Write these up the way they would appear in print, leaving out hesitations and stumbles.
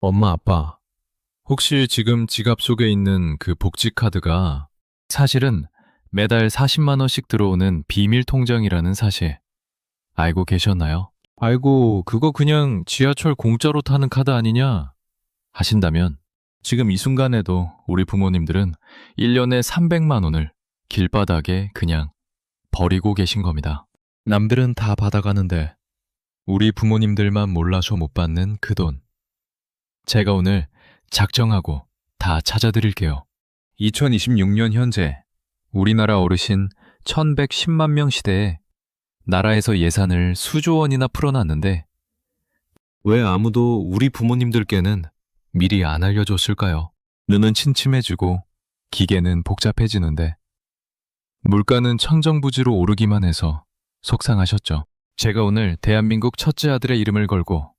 엄마, 아빠, 혹시 지금 지갑 속에 있는 그 복지카드가 사실은 매달 40만 원씩 들어오는 비밀 통장이라는 사실 알고 계셨나요? 아이고, 그거 그냥 지하철 공짜로 타는 카드 아니냐? 하신다면 지금 이 순간에도 우리 부모님들은 1년에 300만 원을 길바닥에 그냥 버리고 계신 겁니다. 남들은 다 받아가는데 우리 부모님들만 몰라서 못 받는 그 돈. 제가 오늘 작정하고 다 찾아드릴게요. 2026년 현재 우리나라 어르신 1110만 명 시대에 나라에서 예산을 수조 원이나 풀어놨는데 왜 아무도 우리 부모님들께는 미리 안 알려줬을까요? 눈은 침침해지고 기계는 복잡해지는데 물가는 청정부지로 오르기만 해서 속상하셨죠. 제가 오늘 대한민국 첫째 아들의 이름을 걸고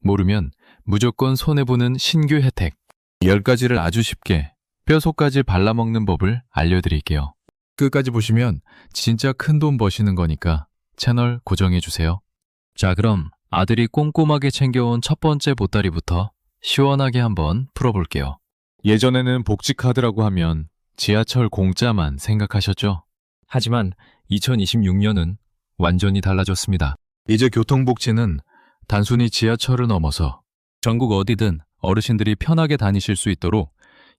모르면 무조건 손해보는 신규 혜택 10가지를 아주 쉽게 뼈속까지 발라먹는 법을 알려드릴게요. 끝까지 보시면 진짜 큰 돈 버시는 거니까 채널 고정해주세요. 자, 그럼 아들이 꼼꼼하게 챙겨온 첫 번째 보따리부터 시원하게 한번 풀어볼게요. 예전에는 복지카드라고 하면 지하철 공짜만 생각하셨죠? 하지만 2026년은 완전히 달라졌습니다. 이제 교통복지는 단순히 지하철을 넘어서 전국 어디든 어르신들이 편하게 다니실 수 있도록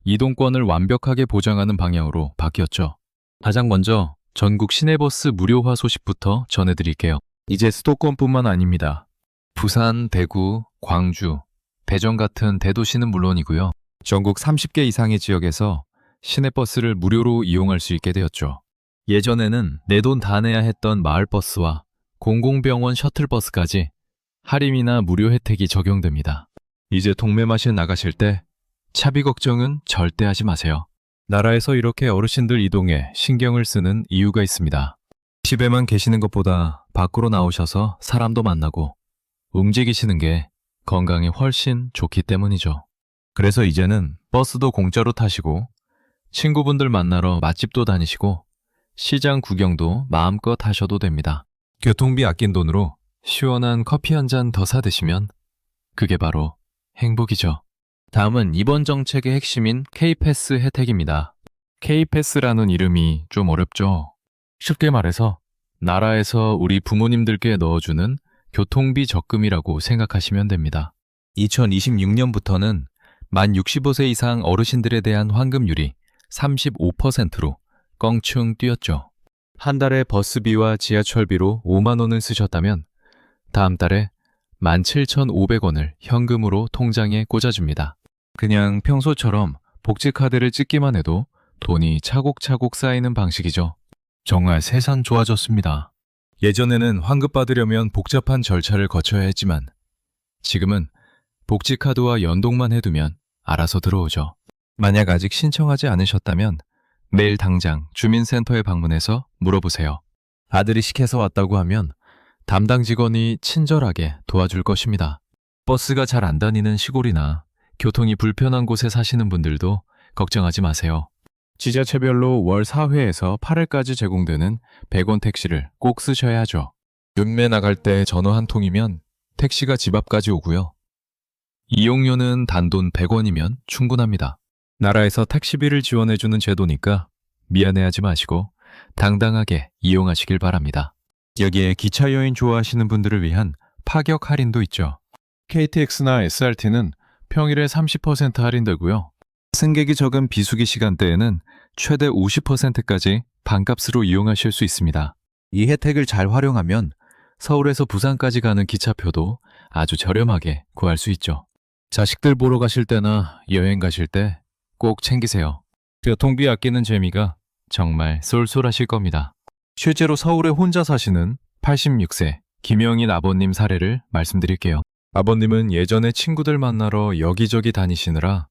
이동권을 완벽하게 보장하는 방향으로 바뀌었죠. 가장 먼저 전국 시내버스 무료화 소식부터 전해드릴게요. 이제 수도권뿐만 아닙니다. 부산, 대구, 광주, 대전 같은 대도시는 물론이고요. 전국 30개 이상의 지역에서 시내버스를 무료로 이용할 수 있게 되었죠. 예전에는 내 돈 다 내야 했던 마을버스와 공공병원 셔틀버스까지 할인이나 무료 혜택이 적용됩니다. 이제 동네 마실 나가실 때 차비 걱정은 절대 하지 마세요. 나라에서 이렇게 어르신들 이동에 신경을 쓰는 이유가 있습니다. 집에만 계시는 것보다 밖으로 나오셔서 사람도 만나고 움직이시는 게 건강에 훨씬 좋기 때문이죠. 그래서 이제는 버스도 공짜로 타시고 친구분들 만나러 맛집도 다니시고 시장 구경도 마음껏 하셔도 됩니다. 교통비 아낀 돈으로 시원한 커피 한 잔 더 사드시면 그게 바로 행복이죠. 다음은 이번 정책의 핵심인 K패스 혜택입니다. K패스라는 이름이 좀 어렵죠? 쉽게 말해서 나라에서 우리 부모님들께 넣어주는 교통비 적금이라고 생각하시면 됩니다. 2026년부터는 만 65세 이상 어르신들에 대한 환급률이 35%로 껑충 뛰었죠. 한 달에 버스비와 지하철비로 5만 원을 쓰셨다면 다음 달에 17,500원을 현금으로 통장에 꽂아줍니다. 그냥 평소처럼 복지카드를 찍기만 해도 돈이 차곡차곡 쌓이는 방식이죠. 정말 세상 좋아졌습니다. 예전에는 환급 받으려면 복잡한 절차를 거쳐야 했지만 지금은 복지카드와 연동만 해두면 알아서 들어오죠. 만약 아직 신청하지 않으셨다면 내일 당장 주민센터에 방문해서 물어보세요. 아들이 시켜서 왔다고 하면 담당 직원이 친절하게 도와줄 것입니다. 버스가 잘 안 다니는 시골이나 교통이 불편한 곳에 사시는 분들도 걱정하지 마세요. 지자체별로 월 4회에서 8회까지 제공되는 100원 택시를 꼭 쓰셔야 하죠. 읍내 나갈 때 전화 한 통이면 택시가 집 앞까지 오고요. 이용료는 단돈 100원이면 충분합니다. 나라에서 택시비를 지원해주는 제도니까 미안해하지 마시고 당당하게 이용하시길 바랍니다. 여기에 기차 여행 좋아하시는 분들을 위한 파격 할인도 있죠. KTX나 SRT는 평일에 30% 할인되고요. 승객이 적은 비수기 시간대에는 최대 50%까지 반값으로 이용하실 수 있습니다. 이 혜택을 잘 활용하면 서울에서 부산까지 가는 기차표도 아주 저렴하게 구할 수 있죠. 자식들 보러 가실 때나 여행 가실 때 꼭 챙기세요. 교통비 아끼는 재미가 정말 쏠쏠하실 겁니다. 실제로 서울에 혼자 사시는 86세 김영인 아버님 사례를 말씀드릴게요. 아버님은 예전에 친구들 만나러 여기저기 다니시느라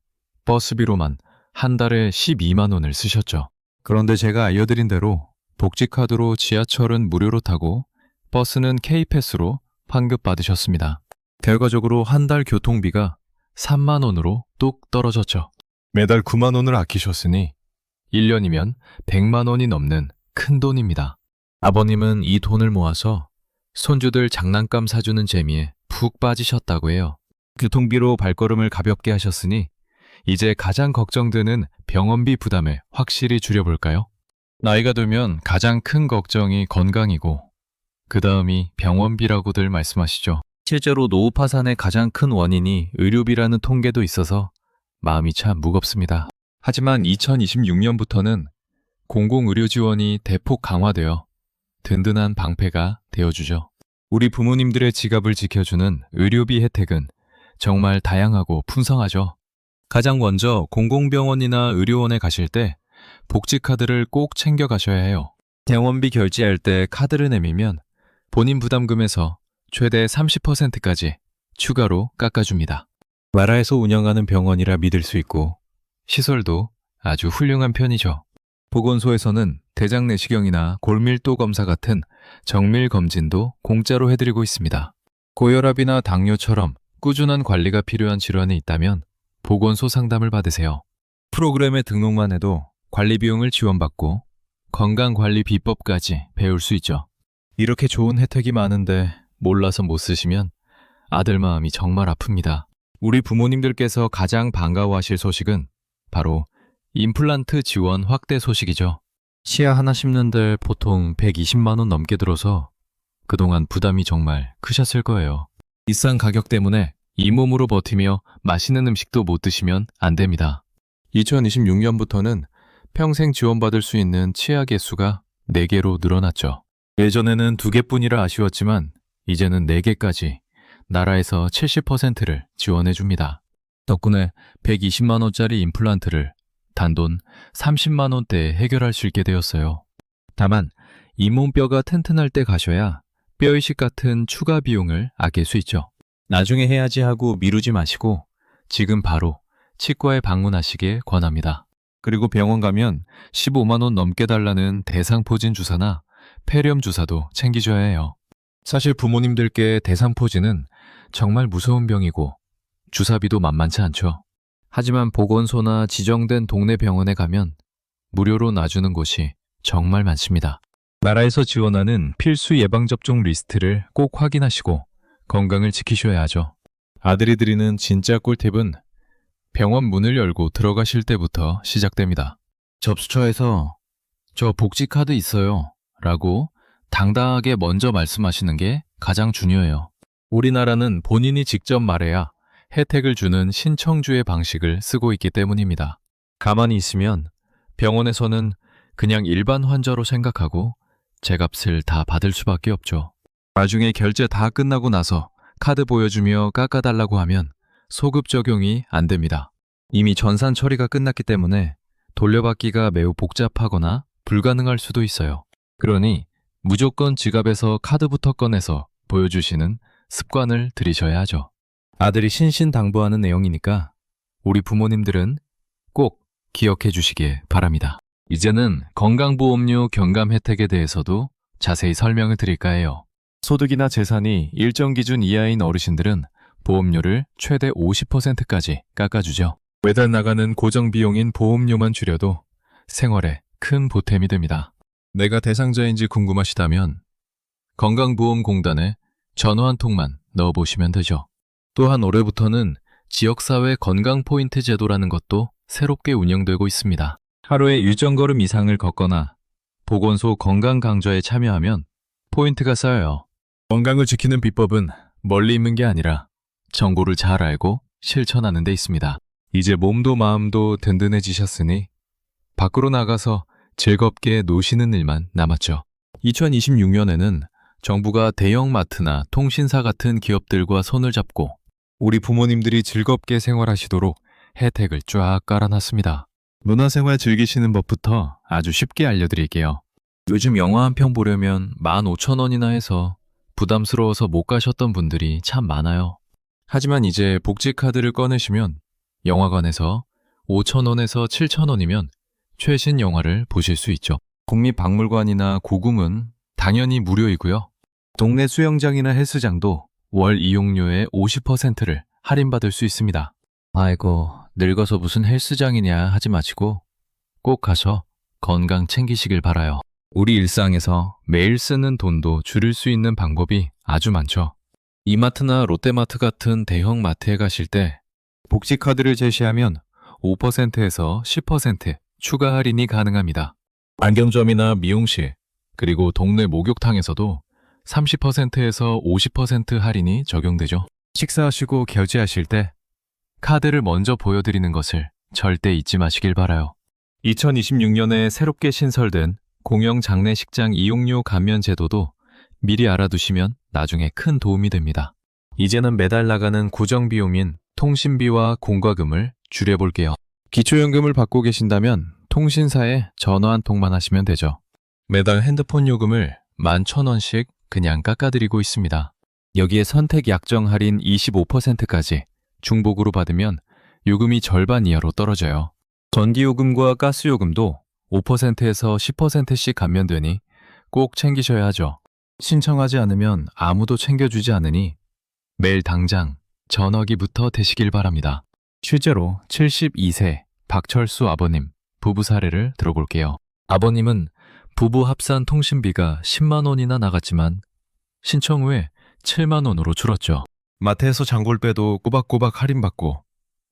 버스비로만 한 달에 12만 원을 쓰셨죠. 그런데 제가 알려드린 대로 복지카드로 지하철은 무료로 타고 버스는 K패스로 환급 받으셨습니다. 결과적으로 한 달 교통비가 3만 원으로 뚝 떨어졌죠. 매달 9만 원을 아끼셨으니 1년이면 100만 원이 넘는 큰 돈입니다. 아버님은 이 돈을 모아서 손주들 장난감 사주는 재미에 푹 빠지셨다고 해요. 교통비로 발걸음을 가볍게 하셨으니 이제 가장 걱정되는 병원비 부담을 확실히 줄여볼까요? 나이가 들면 가장 큰 걱정이 건강이고 그 다음이 병원비라고들 말씀하시죠. 실제로 노후 파산의 가장 큰 원인이 의료비라는 통계도 있어서 마음이 참 무겁습니다. 하지만 2026년부터는 공공의료 지원이 대폭 강화되어 든든한 방패가 되어주죠. 우리 부모님들의 지갑을 지켜주는 의료비 혜택은 정말 다양하고 풍성하죠. 가장 먼저 공공병원이나 의료원에 가실 때 복지카드를 꼭 챙겨 가셔야 해요. 병원비 결제할 때 카드를 내밀면 본인 부담금에서 최대 30%까지 추가로 깎아줍니다. 나라에서 운영하는 병원이라 믿을 수 있고 시설도 아주 훌륭한 편이죠. 보건소에서는 대장 내시경이나 골밀도 검사 같은 정밀 검진도 공짜로 해드리고 있습니다. 고혈압이나 당뇨처럼 꾸준한 관리가 필요한 질환이 있다면 보건소 상담을 받으세요. 프로그램에 등록만 해도 관리 비용을 지원받고 건강관리 비법까지 배울 수 있죠. 이렇게 좋은 혜택이 많은데 몰라서 못 쓰시면 아들 마음이 정말 아픕니다. 우리 부모님들께서 가장 반가워하실 소식은 바로 임플란트 지원 확대 소식이죠. 치아 하나 심는데 보통 120만 원 넘게 들어서 그동안 부담이 정말 크셨을 거예요. 비싼 가격 때문에 이 몸으로 버티며 맛있는 음식도 못 드시면 안 됩니다. 2026년부터는 평생 지원받을 수 있는 치아 개수가 4개로 늘어났죠. 예전에는 2개뿐이라 아쉬웠지만 이제는 4개까지 나라에서 70%를 지원해 줍니다. 덕분에 120만 원짜리 임플란트를 단돈 30만 원대에 해결할 수 있게 되었어요. 다만 잇몸뼈가 튼튼할 때 가셔야 뼈이식 같은 추가 비용을 아낄 수 있죠. 나중에 해야지 하고 미루지 마시고 지금 바로 치과에 방문하시길 권합니다. 그리고 병원 가면 15만 원 넘게 달라는 대상포진 주사나 폐렴 주사도 챙기셔야 해요. 사실 부모님들께 대상포진은 정말 무서운 병이고 주사비도 만만치 않죠. 하지만 보건소나 지정된 동네 병원에 가면 무료로 놔주는 곳이 정말 많습니다. 나라에서 지원하는 필수 예방접종 리스트를 꼭 확인하시고 건강을 지키셔야 하죠. 아들이 드리는 진짜 꿀팁은 병원 문을 열고 들어가실 때부터 시작됩니다. 접수처에서 저 복지카드 있어요 라고 당당하게 먼저 말씀하시는 게 가장 중요해요. 우리나라는 본인이 직접 말해야 혜택을 주는 신청주의 방식을 쓰고 있기 때문입니다. 가만히 있으면 병원에서는 그냥 일반 환자로 생각하고 제값을 다 받을 수밖에 없죠. 나중에 결제 다 끝나고 나서 카드 보여주며 깎아달라고 하면 소급 적용이 안 됩니다. 이미 전산 처리가 끝났기 때문에 돌려받기가 매우 복잡하거나 불가능할 수도 있어요. 그러니 무조건 지갑에서 카드부터 꺼내서 보여주시는 습관을 들이셔야 하죠. 아들이 신신당부하는 내용이니까 우리 부모님들은 꼭 기억해 주시길 바랍니다. 이제는 건강보험료 경감 혜택에 대해서도 자세히 설명을 드릴까 해요. 소득이나 재산이 일정 기준 이하인 어르신들은 보험료를 최대 50%까지 깎아주죠. 매달 나가는 고정 비용인 보험료만 줄여도 생활에 큰 보탬이 됩니다. 내가 대상자인지 궁금하시다면 건강보험공단에 전화 한 통만 넣어보시면 되죠. 또한 올해부터는 지역사회 건강포인트 제도라는 것도 새롭게 운영되고 있습니다. 하루에 일정 걸음 이상을 걷거나 보건소 건강강좌에 참여하면 포인트가 쌓여요. 건강을 지키는 비법은 멀리 있는 게 아니라 정보를 잘 알고 실천하는 데 있습니다. 이제 몸도 마음도 든든해지셨으니 밖으로 나가서 즐겁게 노시는 일만 남았죠. 2026년에는 정부가 대형마트나 통신사 같은 기업들과 손을 잡고 우리 부모님들이 즐겁게 생활하시도록 혜택을 쫙 깔아놨습니다. 문화생활 즐기시는 법부터 아주 쉽게 알려드릴게요. 요즘 영화 한 편 보려면 15,000원이나 해서 부담스러워서 못 가셨던 분들이 참 많아요. 하지만 이제 복지카드를 꺼내시면 영화관에서 5,000원에서 7,000원이면 최신 영화를 보실 수 있죠. 국립박물관이나 고궁은 당연히 무료이고요. 동네 수영장이나 헬스장도 월 이용료의 50%를 할인받을 수 있습니다. 아이고, 늙어서 무슨 헬스장이냐 하지 마시고 꼭 가서 건강 챙기시길 바라요. 우리 일상에서 매일 쓰는 돈도 줄일 수 있는 방법이 아주 많죠. 이마트나 롯데마트 같은 대형 마트에 가실 때 복지카드를 제시하면 5%에서 10% 추가 할인이 가능합니다. 안경점이나 미용실, 그리고 동네 목욕탕에서도 30%에서 50% 할인이 적용되죠. 식사하시고 결제하실 때 카드를 먼저 보여드리는 것을 절대 잊지 마시길 바라요. 2026년에 새롭게 신설된 공영 장례식장 이용료 감면 제도도 미리 알아두시면 나중에 큰 도움이 됩니다. 이제는 매달 나가는 고정 비용인 통신비와 공과금을 줄여볼게요. 기초연금을 받고 계신다면 통신사에 전화 한 통만 하시면 되죠. 매달 핸드폰 요금을 11,000원씩 그냥 깎아드리고 있습니다. 여기에 선택 약정 할인 25%까지 중복으로 받으면 요금이 절반 이하로 떨어져요. 전기요금과 가스요금도 5%에서 10%씩 감면되니 꼭 챙기셔야 하죠. 신청하지 않으면 아무도 챙겨주지 않으니 매일 당장 전화기부터 대시길 바랍니다. 실제로 72세 박철수 아버님 부부 사례를 들어볼게요. 아버님은 부부 합산 통신비가 10만 원이나 나갔지만 신청 후에 7만 원으로 줄었죠. 마트에서 장볼 빼도 꼬박꼬박 할인받고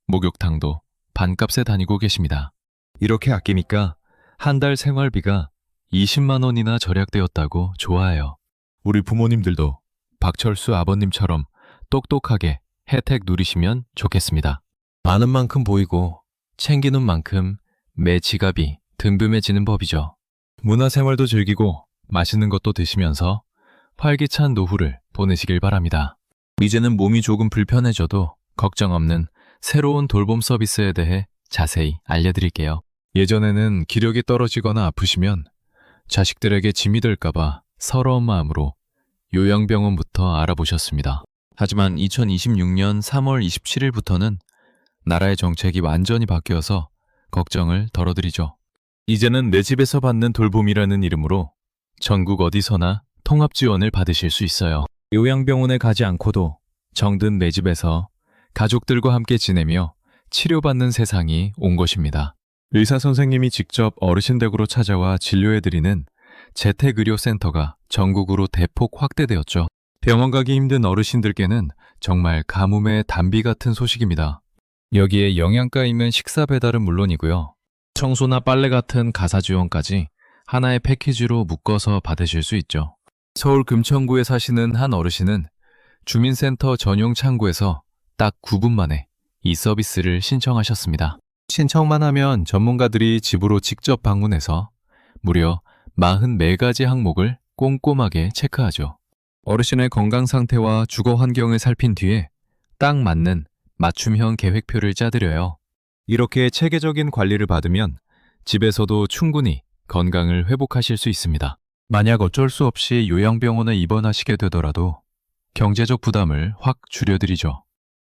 목욕탕도 반값에 다니고 계십니다. 이렇게 아끼니까 한 달 생활비가 20만 원이나 절약되었다고 좋아해요. 우리 부모님들도 박철수 아버님처럼 똑똑하게 혜택 누리시면 좋겠습니다. 많은 만큼 보이고 챙기는 만큼 매 지갑이 든든해지는 법이죠. 문화생활도 즐기고 맛있는 것도 드시면서 활기찬 노후를 보내시길 바랍니다. 이제는 몸이 조금 불편해져도 걱정 없는 새로운 돌봄 서비스에 대해 자세히 알려드릴게요. 예전에는 기력이 떨어지거나 아프시면 자식들에게 짐이 될까봐 서러운 마음으로 요양병원부터 알아보셨습니다. 하지만 2026년 3월 27일부터는 나라의 정책이 완전히 바뀌어서 걱정을 덜어드리죠. 이제는 내 집에서 받는 돌봄이라는 이름으로 전국 어디서나 통합 지원을 받으실 수 있어요. 요양병원에 가지 않고도 정든 내 집에서 가족들과 함께 지내며 치료받는 세상이 온 것입니다. 의사 선생님이 직접 어르신 댁으로 찾아와 진료해드리는 재택의료센터가 전국으로 대폭 확대되었죠. 병원 가기 힘든 어르신들께는 정말 가뭄의 단비 같은 소식입니다. 여기에 영양가 있는 식사 배달은 물론이고요. 청소나 빨래 같은 가사 지원까지 하나의 패키지로 묶어서 받으실 수 있죠. 서울 금천구에 사시는 한 어르신은 주민센터 전용 창구에서 딱 9분 만에 이 서비스를 신청하셨습니다. 신청만 하면 전문가들이 집으로 직접 방문해서 무려 44가지 항목을 꼼꼼하게 체크하죠. 어르신의 건강 상태와 주거 환경을 살핀 뒤에 딱 맞는 맞춤형 계획표를 짜드려요. 이렇게 체계적인 관리를 받으면 집에서도 충분히 건강을 회복하실 수 있습니다. 만약 어쩔 수 없이 요양병원에 입원하시게 되더라도 경제적 부담을 확 줄여드리죠.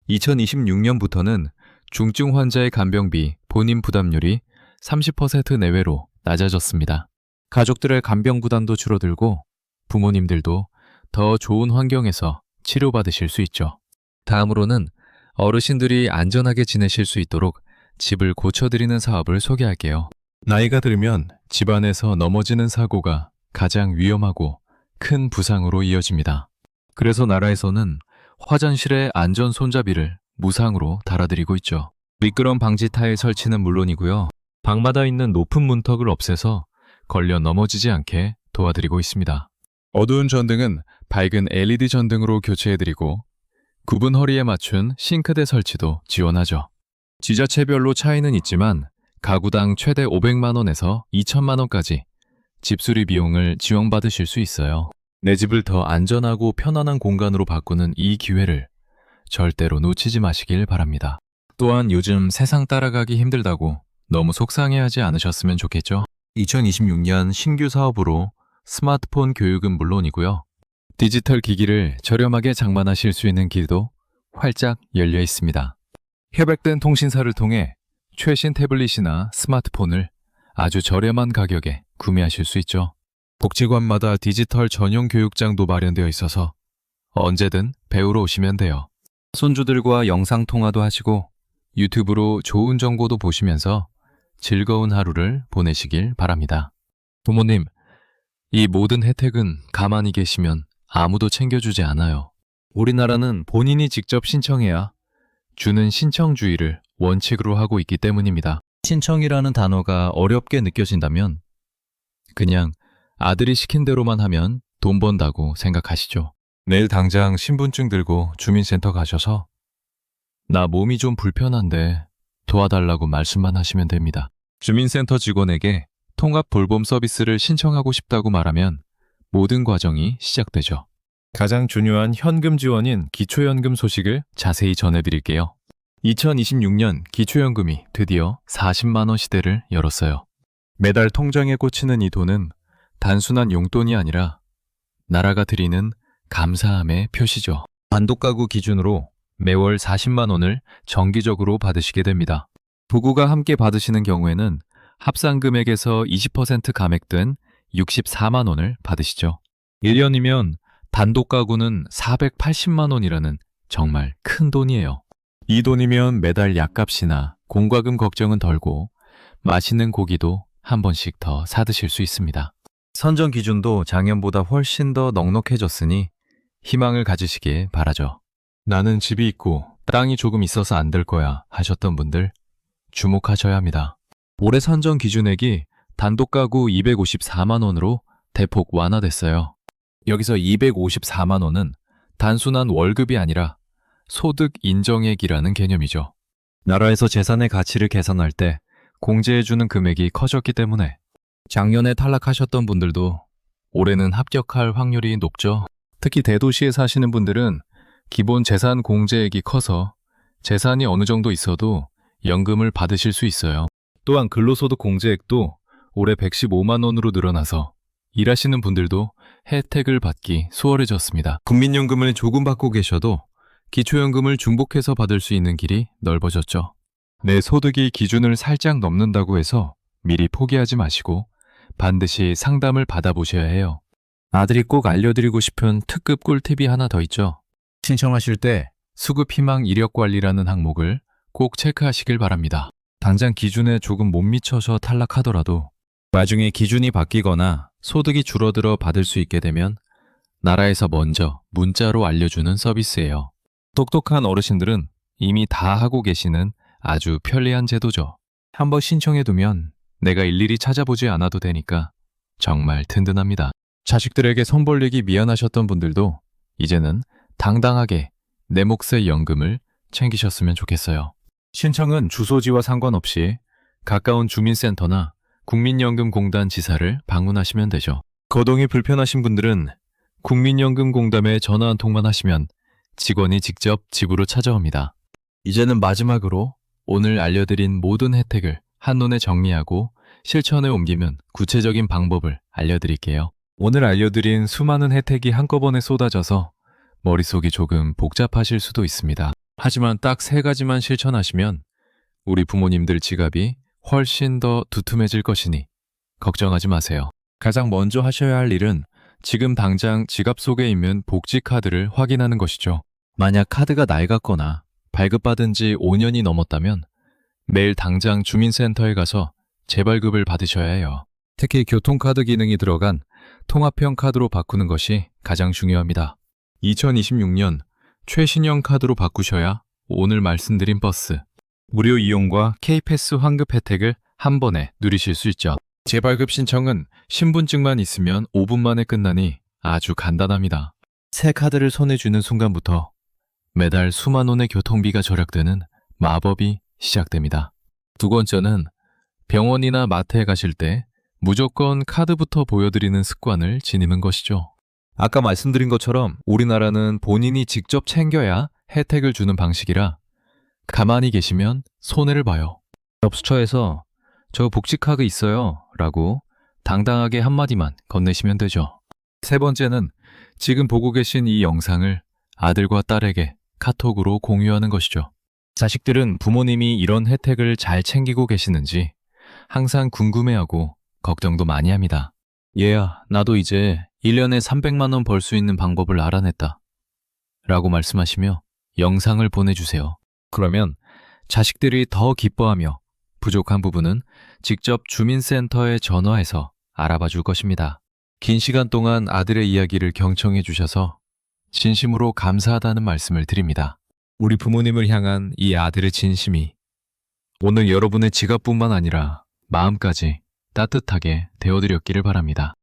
2026년부터는 중증 환자의 간병비 본인 부담률이 30% 내외로 낮아졌습니다. 가족들의 간병 부담도 줄어들고 부모님들도 더 좋은 환경에서 치료받으실 수 있죠. 다음으로는 어르신들이 안전하게 지내실 수 있도록 집을 고쳐드리는 사업을 소개할게요. 나이가 들면 집안에서 넘어지는 사고가 가장 위험하고 큰 부상으로 이어집니다. 그래서 나라에서는 화장실에 안전 손잡이를 무상으로 달아드리고 있죠. 미끄럼 방지 타일 설치는 물론이고요. 방마다 있는 높은 문턱을 없애서 걸려 넘어지지 않게 도와드리고 있습니다. 어두운 전등은 밝은 LED 전등으로 교체해드리고 굽은 허리에 맞춘 싱크대 설치도 지원하죠. 지자체별로 차이는 있지만 가구당 최대 500만 원에서 2천만 원까지 집수리 비용을 지원받으실 수 있어요. 내 집을 더 안전하고 편안한 공간으로 바꾸는 이 기회를 절대로 놓치지 마시길 바랍니다. 또한 요즘 세상 따라가기 힘들다고 너무 속상해하지 않으셨으면 좋겠죠? 2026년 신규 사업으로 스마트폰 교육은 물론이고요. 디지털 기기를 저렴하게 장만하실 수 있는 길도 활짝 열려 있습니다. 협약된 통신사를 통해 최신 태블릿이나 스마트폰을 아주 저렴한 가격에 구매하실 수 있죠. 복지관마다 디지털 전용 교육장도 마련되어 있어서 언제든 배우러 오시면 돼요. 손주들과 영상통화도 하시고 유튜브로 좋은 정보도 보시면서 즐거운 하루를 보내시길 바랍니다. 부모님, 이 모든 혜택은 가만히 계시면 아무도 챙겨주지 않아요. 우리나라는 본인이 직접 신청해야 주는 신청주의를 원칙으로 하고 있기 때문입니다. 신청이라는 단어가 어렵게 느껴진다면 그냥 아들이 시킨 대로만 하면 돈 번다고 생각하시죠. 내일 당장 신분증 들고 주민센터 가셔서 나 몸이 좀 불편한데 도와달라고 말씀만 하시면 됩니다. 주민센터 직원에게 통합 돌봄 서비스를 신청하고 싶다고 말하면 모든 과정이 시작되죠. 가장 중요한 현금 지원인 기초연금 소식을 자세히 전해드릴게요. 2026년 기초연금이 드디어 40만 원 시대를 열었어요. 매달 통장에 꽂히는 이 돈은 단순한 용돈이 아니라 나라가 드리는 감사함의 표시죠. 단독가구 기준으로 매월 40만 원을 정기적으로 받으시게 됩니다. 부부가 함께 받으시는 경우에는 합산 금액에서 20% 감액된 64만 원을 받으시죠. 1년이면 단독 가구는 480만 원이라는 정말 큰 돈이에요. 이 돈이면 매달 약값이나 공과금 걱정은 덜고 맛있는 고기도 한 번씩 더 사드실 수 있습니다. 선정 기준도 작년보다 훨씬 더 넉넉해졌으니 희망을 가지시길 바라죠. 나는 집이 있고 땅이 조금 있어서 안 될 거야 하셨던 분들 주목하셔야 합니다. 올해 선정 기준액이 단독 가구 254만 원으로 대폭 완화됐어요. 여기서 254만 원은 단순한 월급이 아니라 소득 인정액이라는 개념이죠. 나라에서 재산의 가치를 계산할 때 공제해주는 금액이 커졌기 때문에 작년에 탈락하셨던 분들도 올해는 합격할 확률이 높죠. 특히 대도시에 사시는 분들은 기본 재산 공제액이 커서 재산이 어느 정도 있어도 연금을 받으실 수 있어요. 또한 근로소득 공제액도 올해 115만 원으로 늘어나서 일하시는 분들도 혜택을 받기 수월해졌습니다. 국민연금을 조금 받고 계셔도 기초연금을 중복해서 받을 수 있는 길이 넓어졌죠. 내 소득이 기준을 살짝 넘는다고 해서 미리 포기하지 마시고 반드시 상담을 받아보셔야 해요. 아들이 꼭 알려드리고 싶은 특급 꿀팁이 하나 더 있죠. 신청하실 때 수급희망 이력관리라는 항목을 꼭 체크하시길 바랍니다. 당장 기준에 조금 못 미쳐서 탈락하더라도 나중에 기준이 바뀌거나 소득이 줄어들어 받을 수 있게 되면 나라에서 먼저 문자로 알려주는 서비스예요. 똑똑한 어르신들은 이미 다 하고 계시는 아주 편리한 제도죠. 한번 신청해두면 내가 일일이 찾아보지 않아도 되니까 정말 든든합니다. 자식들에게 손 벌리기 미안하셨던 분들도 이제는 당당하게 내 몫의 연금을 챙기셨으면 좋겠어요. 신청은 주소지와 상관없이 가까운 주민센터나 국민연금공단 지사를 방문하시면 되죠. 거동이 불편하신 분들은 국민연금공단에 전화 한 통만 하시면 직원이 직접 집으로 찾아옵니다. 이제는 마지막으로 오늘 알려드린 모든 혜택을 한눈에 정리하고 실천에 옮기면 구체적인 방법을 알려드릴게요. 오늘 알려드린 수많은 혜택이 한꺼번에 쏟아져서 머릿속이 조금 복잡하실 수도 있습니다. 하지만 딱 3가지만 실천하시면 우리 부모님들 지갑이 훨씬 더 두툼해질 것이니 걱정하지 마세요. 가장 먼저 하셔야 할 일은 지금 당장 지갑 속에 있는 복지카드를 확인하는 것이죠. 만약 카드가 낡았거나 발급받은 지 5년이 넘었다면 매일 당장 주민센터에 가서 재발급을 받으셔야 해요. 특히 교통카드 기능이 들어간 통합형 카드로 바꾸는 것이 가장 중요합니다. 2026년 최신형 카드로 바꾸셔야 오늘 말씀드린 버스, 무료 이용과 K패스 환급 혜택을 한 번에 누리실 수 있죠. 재발급 신청은 신분증만 있으면 5분 만에 끝나니 아주 간단합니다. 새 카드를 손에 쥐는 순간부터 매달 수만 원의 교통비가 절약되는 마법이 시작됩니다. 두 번째는 병원이나 마트에 가실 때 무조건 카드부터 보여드리는 습관을 지니는 것이죠. 아까 말씀드린 것처럼 우리나라는 본인이 직접 챙겨야 혜택을 주는 방식이라 가만히 계시면 손해를 봐요. 접수처에서 저 복지카드 있어요 라고 당당하게 한마디만 건네시면 되죠. 세 번째는 지금 보고 계신 이 영상을 아들과 딸에게 카톡으로 공유하는 것이죠. 자식들은 부모님이 이런 혜택을 잘 챙기고 계시는지 항상 궁금해하고 걱정도 많이 합니다. 얘야, 나도 이제 1년에 300만 원 벌 수 있는 방법을 알아냈다 라고 말씀하시며 영상을 보내주세요. 그러면 자식들이 더 기뻐하며 부족한 부분은 직접 주민센터에 전화해서 알아봐 줄 것입니다. 긴 시간 동안 아들의 이야기를 경청해 주셔서 진심으로 감사하다는 말씀을 드립니다. 우리 부모님을 향한 이 아들의 진심이 오늘 여러분의 지갑뿐만 아니라 마음까지 따뜻하게 데워드렸기를 바랍니다.